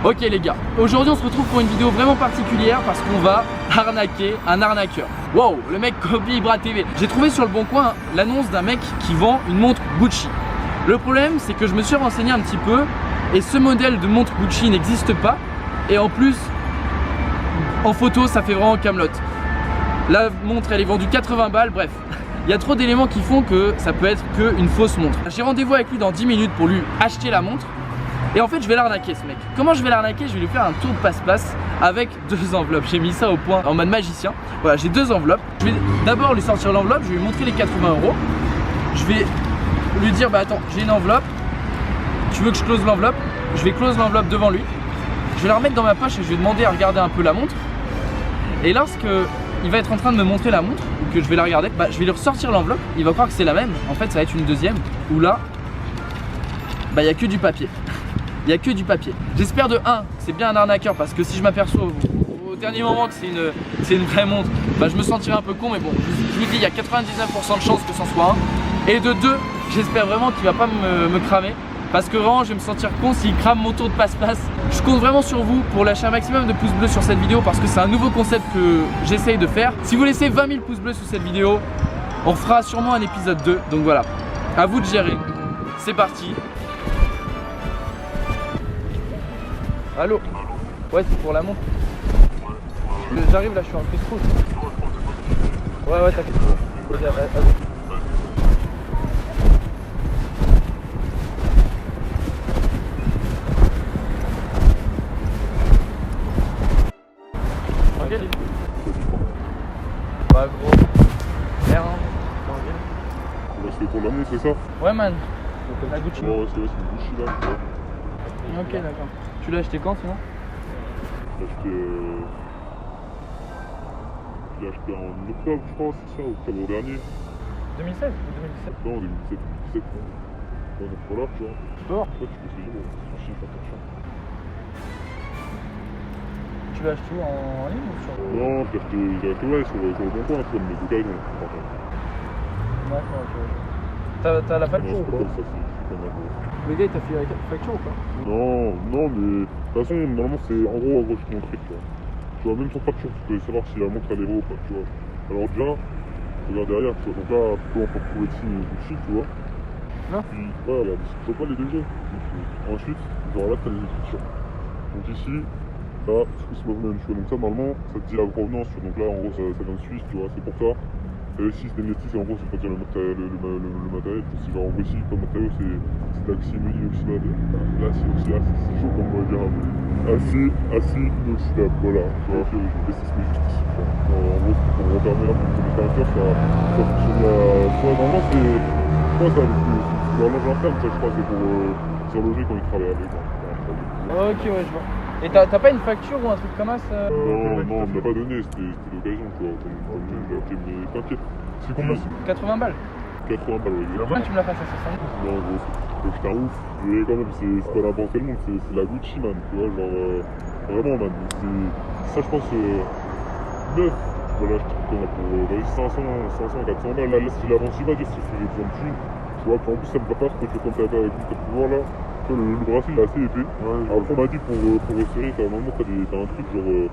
Ok les gars, aujourd'hui on se retrouve pour une vidéo vraiment particulière parce qu'on va arnaquer un arnaqueur. Wow, le mec copie Ibra TV. J'ai trouvé sur le bon coin l'annonce d'un mec qui vend une montre Gucci. Le problème c'est que je me suis renseigné un petit peu et ce modèle de montre Gucci n'existe pas. Et en plus, en photo ça fait vraiment camelote. La montre elle est vendue 80 balles, bref. Il y a trop d'éléments qui font que ça peut être qu'une fausse montre. J'ai rendez-vous avec lui dans 10 minutes pour lui acheter la montre. Et en fait je vais l'arnaquer ce mec. Comment je vais l'arnaquer? Je vais lui faire un tour de passe-passe avec 2 enveloppes. J'ai mis ça au point en mode magicien. Voilà, j'ai 2 enveloppes. Je vais d'abord lui sortir l'enveloppe, je vais lui montrer les 80 €. Je vais lui dire bah attends, j'ai une enveloppe. Tu veux que je close l'enveloppe? Je vais close l'enveloppe devant lui. Je vais la remettre dans ma poche et je vais demander à regarder un peu la montre. Et lorsque il va être en train de me montrer la montre ou que je vais la regarder, bah, je vais lui ressortir l'enveloppe. Il va croire que c'est la même. En fait ça va être une deuxième où là bah il n'y a que du papier. Il n'y a que du papier. J'espère de 1, c'est bien un arnaqueur parce que si je m'aperçois au dernier moment que c'est une vraie montre, bah je me sentirai un peu con, mais bon, je vous dis, il y a 99% de chances que c'en soit un. Et de 2, j'espère vraiment qu'il va pas me cramer parce que vraiment je vais me sentir con s'il crame mon tour de passe-passe. Je compte vraiment sur vous pour lâcher un maximum de pouces bleus sur cette vidéo parce que c'est un nouveau concept que j'essaye de faire. Si vous laissez 20 000 pouces bleus sous cette vidéo, on fera sûrement un épisode 2. Donc voilà, à vous de gérer. C'est parti. Allô? Ouais, c'est pour la montre. J'arrive là, je suis en crise rouge. Ouais, t'inquiète. Vas-y. Ok. Bah gros. Merde. C'est pour la montre, c'est ça? Ouais man. La Gucci. Ouais, c'est Gucci là. Ok, d'accord. Tu l'as acheté quand sinon? Je l'ai acheté en octobre, je crois, c'est ça, octobre dernier. 2016 ou 2017? Non, 2017. Ouais, donc voilà, tu vois. Tu peux voir? Toi, tu peux essayer, bon, sushi, fais attention. Tu l'as acheté où, en ligne ou sur? Non, j'ai acheté ouais, sur le bon coin, comme les occasions. D'accord, ok. T'as la facture ou pas? Comme ça, c'est pas mal. Le gars il t'a fait la facture ou pas? Non, mais de toute façon, normalement, c'est en gros, je te montrerai, tu vois. Tu vois, même sans facture, tu peux savoir si la montre elle est vraie ou pas, tu vois. Alors déjà, regarde derrière, tu vois. Donc là, on peut retrouver ici Gucci, tu vois. Là? Puis, ouais, regarde, tu vois pas les degrés. Ensuite, genre là, t'as les écritures. Donc ici, là, Swiss Movement, tu vois. Donc ça, normalement, ça te dit la provenance, tu vois. Donc là, en gros, ça vient de Suisse, tu vois, c'est pour ça. Et ici, c'est Netflix, et en gros, c'est pour dire le matériel. C'est genre, en gros, ici, comme matériau, c'est l'acier inoxydable. L'acier inoxydable, c'est chaud comme on va dire. Acier inoxydable, voilà. Tu vois, je vais laisser ce que juste ici. En gros, c'est pour refermer là, pour que les fermetures, ça fonctionne là. Tu vois, normalement, c'est. Je crois que c'est l'horloge interne, ça, je crois, c'est pour horloger quand ils travaillent avec. Ok, ouais, je vois. Et t'as pas une facture ou un truc comme ça? Non, on me l'a pas donné, c'était l'occasion, tu vois. Comme j'ai acheté, mais t'inquiète. C'est combien? 80 balles. 80 balles, ouais. Pourquoi tu me l'as passé à 60? Non, gros, c'est un ouf. Mais quand même, c'est pas n'importe quel monde, c'est la Gucci, man. Tu vois, genre, vraiment, man. Ça, je pense, neuf. Voilà, je trouve qu'on a pour 500, 400 balles. Là, si la vente, je vais dire, si j'ai besoin de thunes. Tu vois, puis en plus, ça me va pas trop, tu vois, comme t'as avec lui, comme tu vois là. Tu vois, le bracelet, il est assez épais. Ouais, après, on m'a dit pour resserrer, normalement, t'as un truc genre.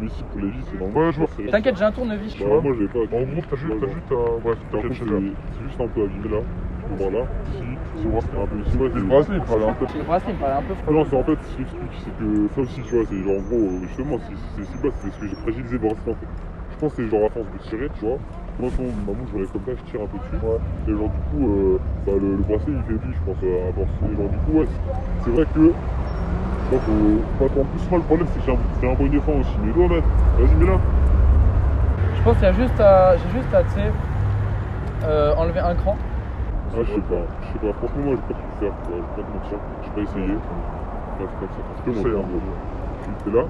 Ici pour les vis, c'est normal. Ouais, je vois. T'inquiète, j'ai un tournevis. Bah, moi, j'ai pas. En gros, t'as juste un. Bref, Par contre, c'est juste un peu abîmé là. Tu peux voir là. Ici, c'est vrai. un peu ici. Ouais, Le bracelet, il parlait un peu. Le bracelet, il me paraît un peu froid. Non, c'est en fait, ce que j'explique, c'est que ça aussi, tu vois, c'est genre en gros, justement, c'est si bas, c'est parce que j'ai fragilisé le bracelet en fait. Je pense que c'est genre à force de tirer, tu vois. Moi, ma montre, je me lève comme ça, je tire un peu dessus. Ouais. Et genre, du coup, bah, le bracelet, il faiblit, je pense, à force. Et genre, du coup, ouais, c'est vrai que. Faut pas trop. En plus, moi, le problème, c'est que j'ai un bon défend aussi. Mais toi, mec, vas-y, mets-la. Je pense qu'il y a juste à. J'ai juste à, tu sais, enlever un cran. Ah, je sais pas. Franchement, moi, j'ai pas pu le faire, quoi. Je vais pas te mentir. J'ai pas essayé. Là, c'est comme ça. Parce que moi, tu es là,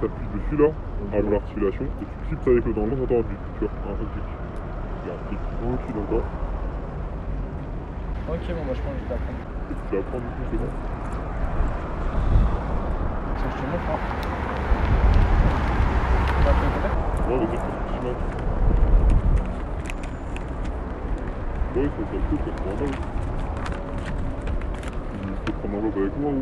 t'appuies dessus, là, avant l'articulation, et tu clips avec le dent. Là, t'entends un clic, tu vois. Un clic. Il y a un clic. Ok, d'accord. Ok, bon, bah, je pense que je vais t'apprendre. Tu vas prendre du coup, c'est bon. Ça, je te montre, hein. Tu vas appeler le contact? Ouais, vas-y, c'est petit match. Ouais, ça le coup, c'est normal. peux prendre l'enveloppe avec moi ou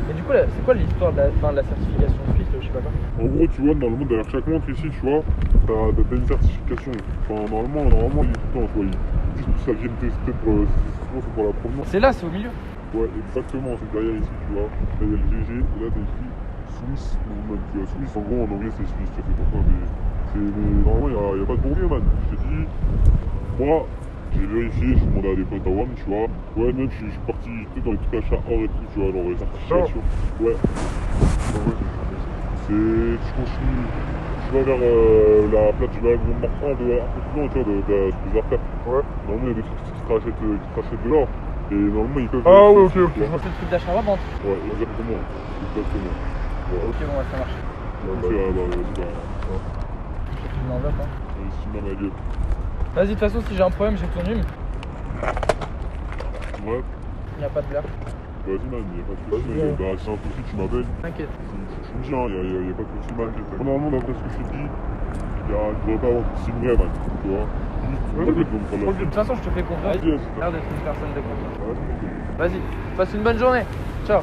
Mais du coup, c'est quoi l'histoire de la certification suisse, je sais pas quoi? En gros, tu vois, normalement, derrière chaque montre ici, tu vois, t'as une certification. Enfin, normalement, il est tout le temps, tu vois. Ils disent que ça vient de tester c'est pour la provenance. C'est là, c'est au milieu. Ouais, exactement, c'est derrière ici, tu vois. Là, il y a le GG, et là, t'as écrit Swiss Movement, tu vois. Swiss, en gros, en anglais, c'est Suisse, ça fait pourquoi, mais normalement, il n'y a pas de bourbier, man. Je te dis, moi, j'ai vérifié, j'ai demandé à des potes à WAM, tu vois. Ouais, même, je suis parti dans les trucs achats hors et tout, tu vois, genre les certifications. Ouais. Je continue, je vais vers la plate, je vais à mon marchand un peu plus loin, tu vois, des artères. Ouais. Normalement, il y a des trucs qui te rachètent de l'or. Et normalement, ils peuvent. Ah ouais, ok. C'est le truc d'achat à vente. Ouais, exactement. Ouais. Ok, bon, ça marche. Ok, vas-y, Je te une enveloppe, hein. Sinon, ma gueule. Vas-y, de toute façon, si j'ai un problème, j'ai ton numéro. Ouais. Il n'y a pas de blague. Vas-y, man, y'a pas de soucis. Bah, si un souci, tu m'appelles. T'inquiète. Tu me dis, hein, y'a pas de soucis, man. Normalement, d'après ce que je t'ai dit, il devrait pas avoir de soucis vrai, man. Tu vois. De toute façon, je te fais confiance. Yes. L'air d'être une personne de confiance. Ouais. Vas-y, passe une bonne journée. Ciao.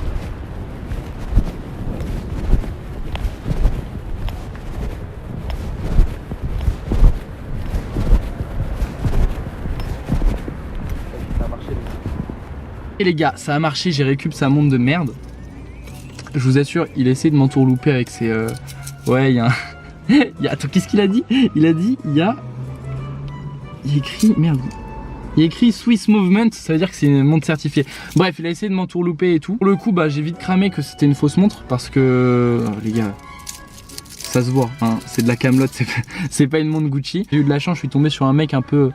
Ça a marché. Et les gars, ça a marché, j'ai récupéré sa montre de merde. Je vous assure, il a essayé de m'entourlouper avec ses... Ouais, il y a un... Attends, qu'est-ce qu'il a dit? Il a dit, il y a écrit... Merde. Il y a écrit Swiss Movement, ça veut dire que c'est une montre certifiée. Bref, il a essayé de m'entourlouper et tout. Pour le coup, bah, j'ai vite cramé que c'était une fausse montre parce que... les gars, ça se voit, hein, c'est de la camelote, c'est pas une montre Gucci. J'ai eu de la chance, je suis tombé sur un mec un peu...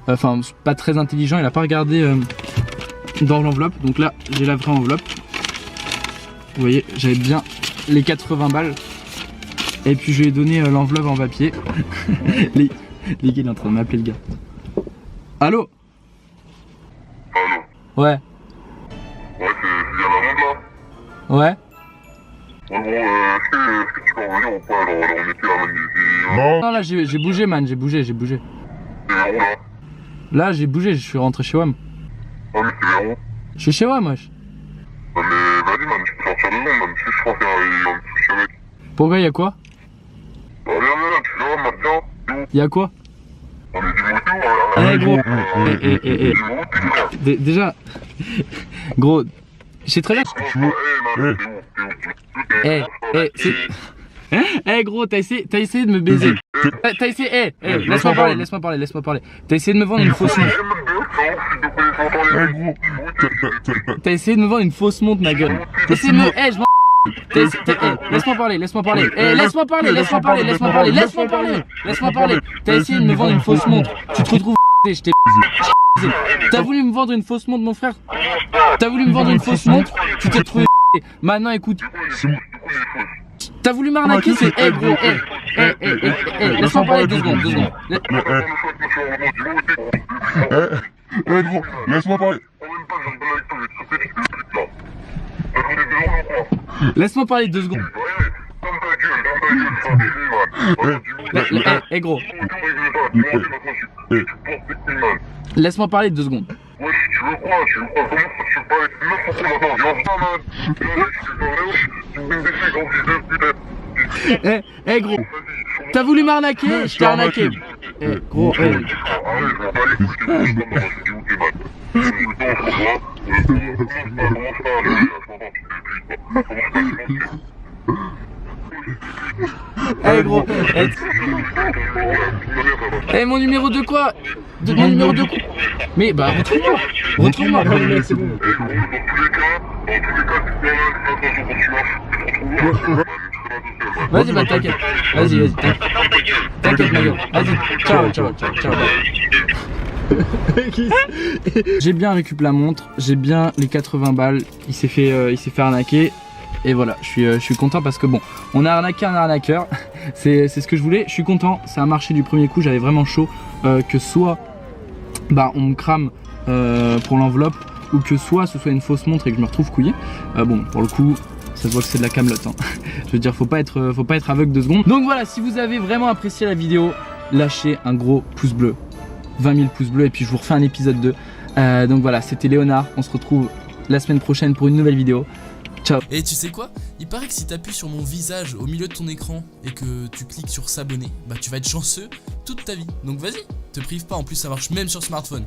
Enfin, pas très intelligent, il a pas regardé dans l'enveloppe. Donc là, j'ai la vraie enveloppe. Vous voyez, j'avais bien les 80 balles. Et puis je lui ai donné l'enveloppe en papier. Les gars, il est en train de m'appeler, le gars. Allô? Allô? Ouais. Ouais, c'est bien la montre là? Ouais. Ouais, bon, est-ce que tu peux revenir ou pas? Alors, on était à Mandy. Non, là j'ai bougé, man, j'ai bougé. C'est vers où là? Là j'ai bougé, je suis rentré chez WAM. Ah, mais c'est vers où? Je suis chez WAM, wesh. Ah, mais vas-y, man, je peux sortir de zone, même si je crois qu'il y a un petit souci avec. Pourquoi y'a quoi? Bah, viens là, tu vois, maintenant, c'est où? Y'a quoi? On est du moto, Eh gros, déjà, gros, je sais très bien. Eh gros, t'as essayé de me baiser. T'as essayé, laisse-moi parler. T'as essayé de me vendre une fausse montre. T'as essayé de me vendre une fausse montre, ma gueule. T'as essayé de me... je m'en... laisse-moi parler. Laisse-moi parler. T'as essayé de me vendre une fausse montre. Tu te retrouves je t'ai T'as voulu me vendre une fausse montre, mon frère. T'as voulu me vendre une fausse montre. Tu t'es trouvé maintenant, écoute. T'as voulu m'arnaquer, c'est... gros, laisse-moi parler 2 secondes. Gros, laisse-moi parler. Laisse-moi parler 2 secondes. Gros. Laisse-moi parler 2 secondes. Ouais, tu veux quoi? Tu veux pas comment tu parles avec une meuf en train d'attendre? Viens pas, man. Tu me défais quand tu veux, putain. Gros. T'as voulu m'arnaquer? Je t'ai arnaqué. Gros, Arrête, je m'en bats les couilles, je t'ai dit, je t'ai man. Je suis le temps, je crois. Comment ça, gros. Mon numéro de quoi? Mon numéro de quoi? Mais bah retrouve-moi. C'est bon. Vas-y, bah t'inquiète. Vas-y. T'inquiète, ma gueule. Vas-y. Ciao. J'ai bien récupéré la montre, j'ai bien les 80 balles. Il s'est fait arnaquer. Et voilà, je suis content parce que bon, on a arnaqué un arnaqueur. C'est ce que je voulais. Je suis content, ça a marché du premier coup. J'avais vraiment chaud que soit bah on me crame pour l'enveloppe ou que soit ce soit une fausse montre et que je me retrouve couillé. Bon, pour le coup, ça se voit que c'est de la camelote, hein. Je veux dire, faut pas être aveugle 2 secondes. Donc voilà, si vous avez vraiment apprécié la vidéo, lâchez un gros pouce bleu. 20 000 pouces bleus et puis je vous refais un épisode 2 Donc voilà, c'était Léonard. On se retrouve la semaine prochaine pour une nouvelle vidéo. Ciao. Et tu sais quoi? Il paraît que si t'appuies sur mon visage au milieu de ton écran et que tu cliques sur s'abonner, bah tu vas être chanceux toute ta vie. Donc vas-y, te prive pas, en plus ça marche même sur smartphone.